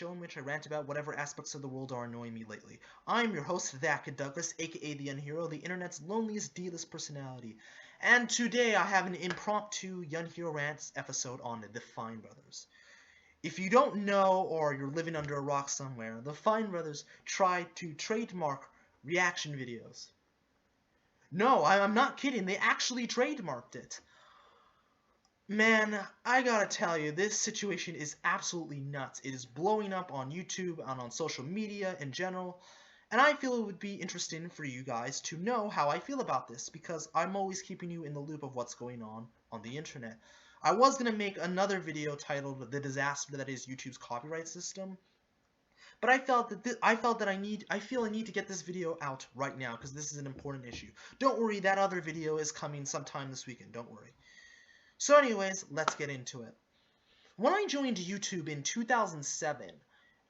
show in which I rant about whatever aspects of the world are annoying me lately. I'm your host, ThatKidDouglas, aka the Unhero, the internet's loneliest D-list personality. And today I have an impromptu Unhero Rants episode on the TheFineBros. If you don't know, or you're living under a rock somewhere, the TheFineBros tried to trademark reaction videos. No, I'm not kidding, they actually trademarked it. Man, I gotta tell you, this situation is absolutely nuts. It is blowing up on YouTube and on social media in general, and I feel it would be interesting for you guys to know how I feel about this, because I'm always keeping you in the loop of what's going on the internet. I was gonna make another video titled "The Disaster That Is YouTube's Copyright System," but I felt that I feel I need to get this video out right now, because this is an important issue. Don't worry, that other video is coming sometime this weekend, don't worry. So anyways, let's get into it. When I joined YouTube in 2007,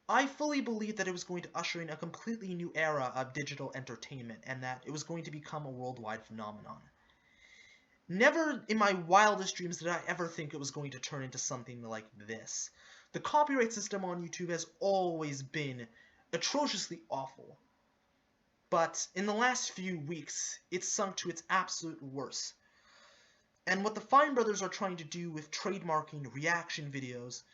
I fully believed that it was going to usher in a completely new era of digital entertainment and that it was going to become a worldwide phenomenon. Never in my wildest dreams did I ever think it was going to turn into something like this. The copyright system on YouTube has always been atrociously awful. But in the last few weeks, it's sunk to its absolute worst. And what the TheFineBros are trying to do with trademarking reaction videos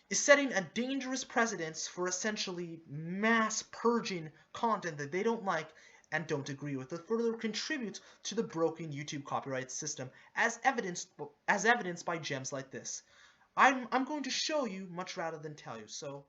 is setting a dangerous precedence for essentially mass purging content that they don't like and don't agree with, that further contributes to the broken YouTube copyright system, as evidenced by gems like this. I'm going to show you much rather than tell you, so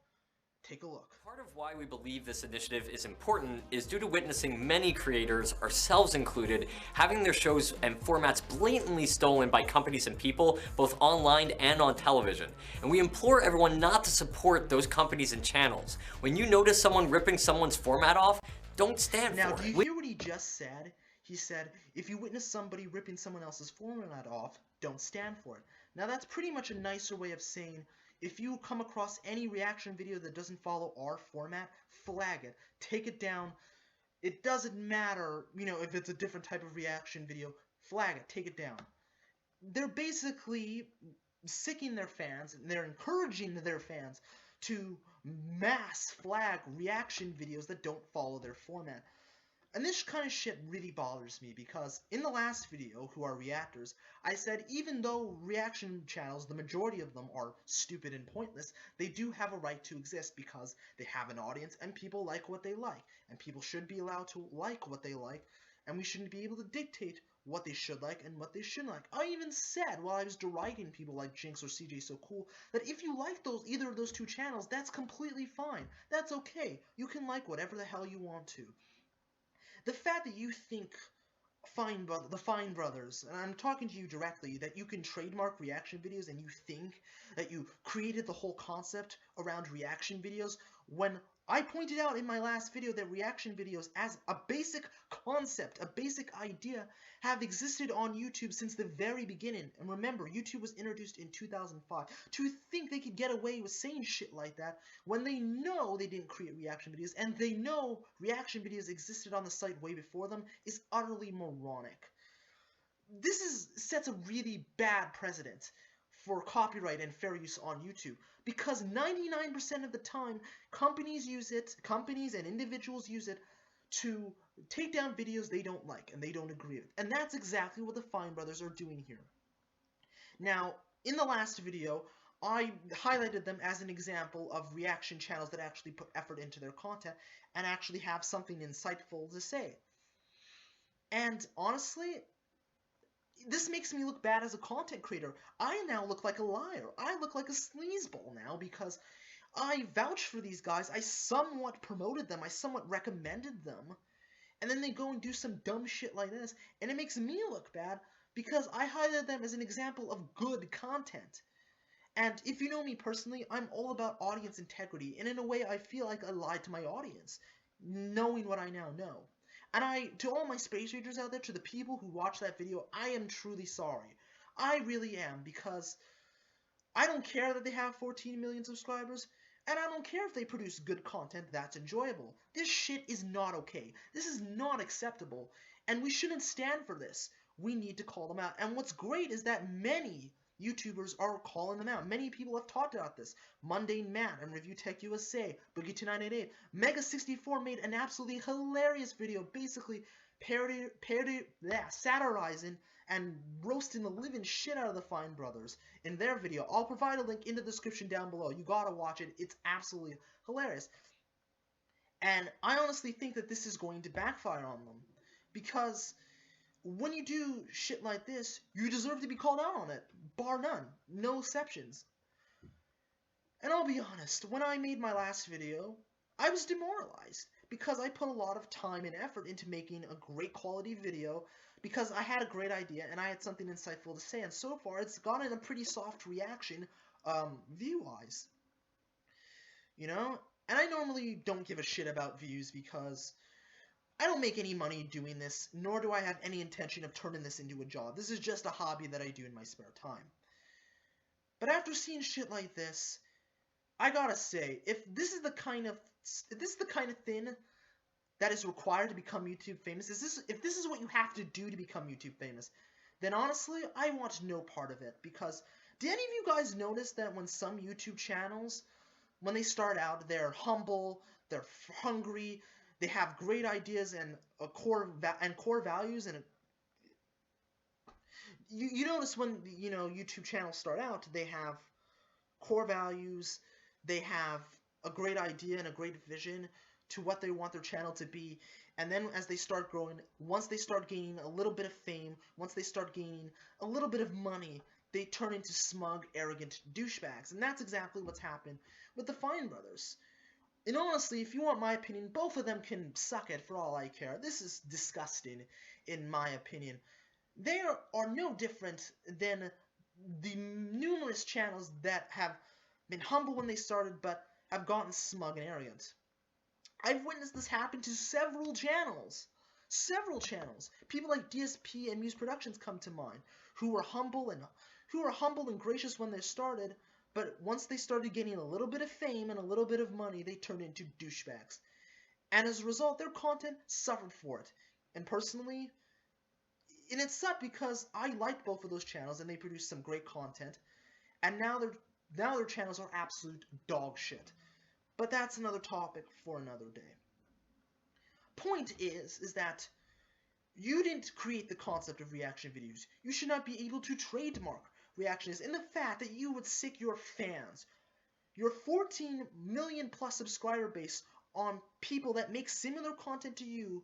take a look. Part of why we believe this initiative is important is due to witnessing many creators, ourselves included, having their shows and formats blatantly stolen by companies and people, both online and on television. And we implore everyone not to support those companies and channels. When you notice someone ripping someone's format off, don't stand now, for it. Now, do you hear what he just said? He said, if you witness somebody ripping someone else's format off, don't stand for it. Now, that's pretty much a nicer way of saying, if you come across any reaction video that doesn't follow our format, flag it, take it down. It doesn't matter, if it's a different type of reaction video, flag it, take it down. They're basically sicking their fans, and they're encouraging their fans to mass flag reaction videos that don't follow their format. And this kind of shit really bothers me, because in the last video, Who Are Reactors, I said even though reaction channels, the majority of them are stupid and pointless, they do have a right to exist because they have an audience and people like what they like. And people should be allowed to like what they like, and we shouldn't be able to dictate what they should like and what they shouldn't like. I even said, while I was deriding people like Jinx or CJ So Cool, that if you like either of those two channels, that's completely fine. That's okay. You can like whatever the hell you want to. The fact that you think the TheFineBros, and I'm talking to you directly, that you can trademark reaction videos and you think that you created the whole concept around reaction videos, when I pointed out in my last video that reaction videos as a basic concept, a basic idea, have existed on YouTube since the very beginning. And remember, YouTube was introduced in 2005. To think they could get away with saying shit like that when they know they didn't create reaction videos and they know reaction videos existed on the site way before them is utterly moronic. This sets a really bad precedent for copyright and fair use on YouTube, because 99% of the time companies and individuals use it to take down videos they don't like and they don't agree with. And that's exactly what the TheFineBros are doing here. Now, in the last video, I highlighted them as an example of reaction channels that actually put effort into their content and actually have something insightful to say. And honestly, this makes me look bad as a content creator. I now look like a liar. I look like a sleazeball now because I vouched for these guys. I somewhat promoted them. I somewhat recommended them. And then they go and do some dumb shit like this. And it makes me look bad because I highlighted them as an example of good content. And if you know me personally, I'm all about audience integrity. And in a way, I feel like I lied to my audience, knowing what I now know. And to all my space ragers out there, to the people who watch that video, I am truly sorry. I really am, because I don't care that they have 14 million subscribers, and I don't care if they produce good content that's enjoyable. This shit is not okay. This is not acceptable, and we shouldn't stand for this. We need to call them out. And what's great is that many YouTubers are calling them out. Many people have talked about this. Mundane Matt and Review Tech USA, Boogie2988, Mega64 made an absolutely hilarious video, basically satirizing and roasting the living shit out of the TheFineBros in their video. I'll provide a link in the description down below. You gotta watch it. It's absolutely hilarious. And I honestly think that this is going to backfire on them, because when you do shit like this, you deserve to be called out on it, bar none, no exceptions. And I'll be honest, when I made my last video, I was demoralized, because I put a lot of time and effort into making a great quality video, because I had a great idea and I had something insightful to say, and so far it's gotten a pretty soft reaction, view-wise. You know? And I normally don't give a shit about views, because I don't make any money doing this, nor do I have any intention of turning this into a job. This is just a hobby that I do in my spare time. But after seeing shit like this, I gotta say, if this is the kind of thing that is required to become YouTube famous, if this is what you have to do to become YouTube famous, then honestly, I want no part of it. Because did any of you guys notice that when some YouTube channels, when they start out, they're humble, they're hungry, they have great ideas and core values, and you notice when YouTube channels start out, they have core values, they have a great idea and a great vision to what they want their channel to be, and then as they start growing, once they start gaining a little bit of fame, once they start gaining a little bit of money, they turn into smug, arrogant douchebags, and that's exactly what's happened with the TheFineBros. And honestly, if you want my opinion, both of them can suck it for all I care. This is disgusting, in my opinion. They are no different than the numerous channels that have been humble when they started, but have gotten smug and arrogant. I've witnessed this happen to several channels. Several channels. People like DSP and Muse Productions come to mind, who were humble and gracious when they started, but once they started getting a little bit of fame and a little bit of money, they turned into douchebags. And as a result, their content suffered for it. And personally, and it sucked, because I liked both of those channels and they produced some great content. And now their channels are absolute dog shit. But that's another topic for another day. Point is that you didn't create the concept of reaction videos. You should not be able to trademark reactions, and the fact that you would sick your fans, your 14 million plus subscriber base, on people that make similar content to you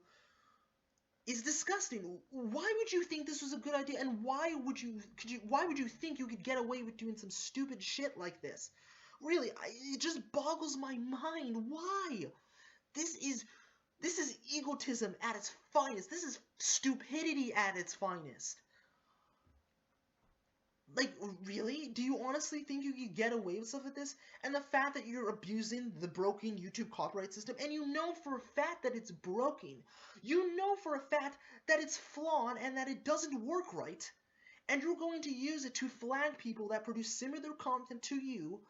is disgusting. Why would you think this was a good idea, and why would you think you could get away with doing some stupid shit like this? Really, it just boggles my mind. Why? This is egotism at its finest. This is stupidity at its finest. Like, really? Do you honestly think you could get away with stuff like this? And the fact that you're abusing the broken YouTube copyright system, and you know for a fact that it's broken. You know for a fact that it's flawed and that it doesn't work right. And you're going to use it to flag people that produce similar content to you,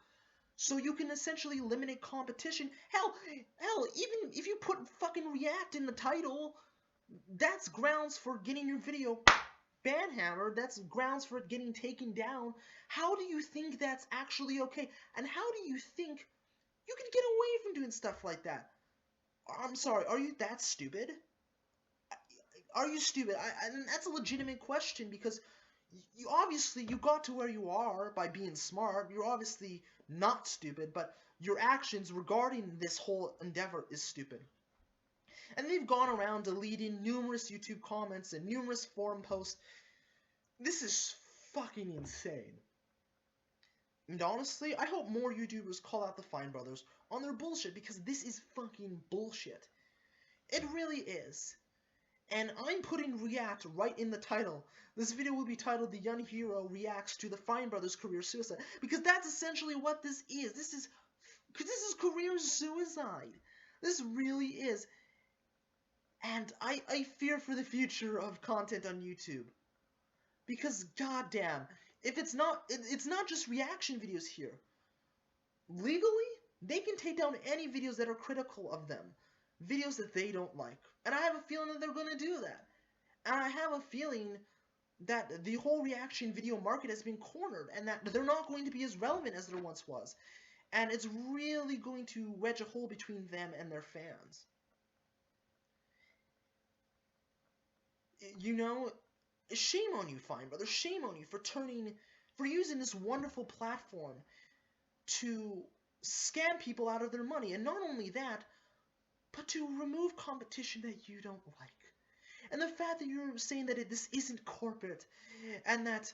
so you can essentially eliminate competition. Hell, even if you put fucking React in the title, that's grounds for getting your video banhammered. That's grounds for it getting taken down. How do you think that's actually okay? And how do you think you can get away from doing stuff like that? I'm sorry, are you that stupid? Are you stupid? And that's a legitimate question, because you obviously got to where you are by being smart. You're obviously not stupid, but your actions regarding this whole endeavor is stupid. And they've gone around deleting numerous YouTube comments and numerous forum posts. This is fucking insane. And honestly, I hope more YouTubers call out the TheFineBros on their bullshit, because this is fucking bullshit. It really is. And I'm putting React right in the title. This video will be titled "The Young Hero Reacts to the TheFineBros Career Suicide," because that's essentially what this is. This is career suicide. This really is. And I fear for the future of content on YouTube. Because goddamn, if it's not just reaction videos here. Legally, they can take down any videos that are critical of them. Videos that they don't like. And I have a feeling that they're going to do that. And I have a feeling that the whole reaction video market has been cornered, and that they're not going to be as relevant as there once was. And it's really going to wedge a hole between them and their fans. You know, shame on you, Fine Brother. Shame on you for using this wonderful platform to scam people out of their money. And not only that, but to remove competition that you don't like. And the fact that you're saying that this isn't corporate, and that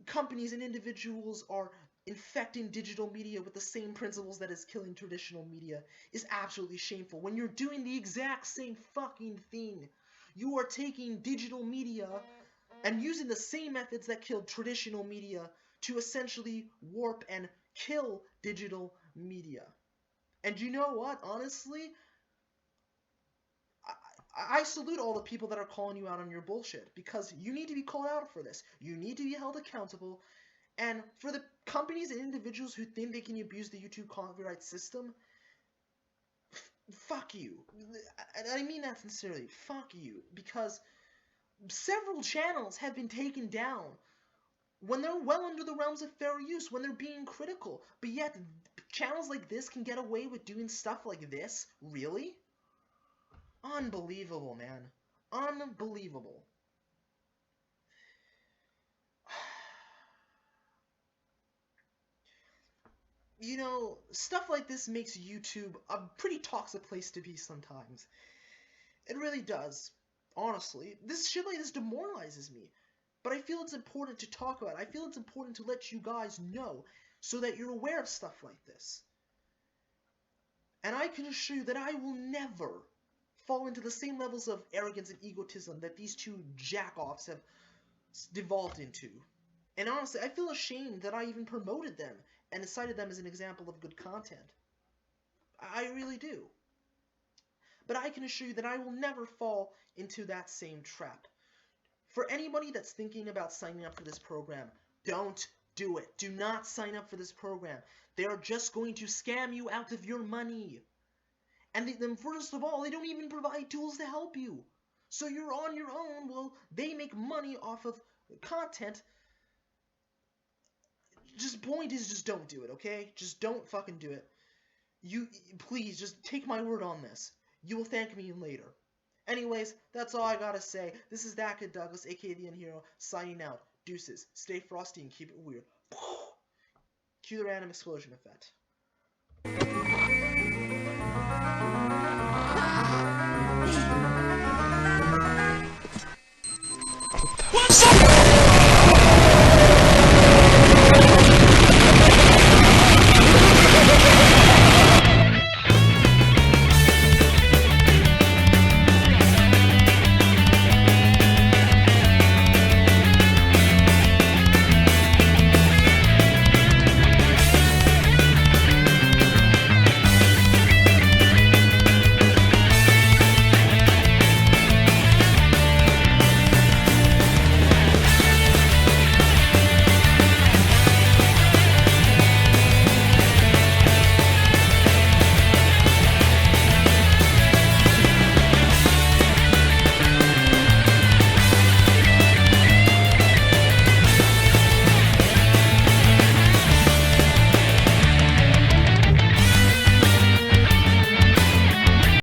companies and individuals are infecting digital media with the same principles that is killing traditional media, is absolutely shameful. When you're doing the exact same fucking thing, you are taking digital media and using the same methods that killed traditional media to essentially warp and kill digital media. And you know what? Honestly, I salute all the people that are calling you out on your bullshit, because you need to be called out for this. You need to be held accountable. And for the companies and individuals who think they can abuse the YouTube copyright system, fuck you. And I mean that sincerely. Fuck you. Because several channels have been taken down when they're well under the realms of fair use, when they're being critical. But yet, channels like this can get away with doing stuff like this? Really? Unbelievable, man. Unbelievable. You know, stuff like this makes YouTube a pretty toxic place to be sometimes. It really does. Honestly, this shit like this demoralizes me. But I feel it's important to talk about. I feel it's important to let you guys know so that you're aware of stuff like this. And I can assure you that I will never fall into the same levels of arrogance and egotism that these two jack-offs have devolved into. And honestly, I feel ashamed that I even promoted them and cited them as an example of good content. I really do. But I can assure you that I will never fall into that same trap. For anybody that's thinking about signing up for this program, don't do it. Do not sign up for this program. They are just going to scam you out of your money. And then first of all, they don't even provide tools to help you. So you're on your own. Well, they make money off of content. Point is, just don't do it, okay? Just don't fucking do it. Please, just take my word on this. You will thank me later. Anyways, that's all I gotta say. This is ThatKidDouglas, aka the Hero, signing out. Deuces. Stay frosty and keep it weird. Cue the random explosion effect.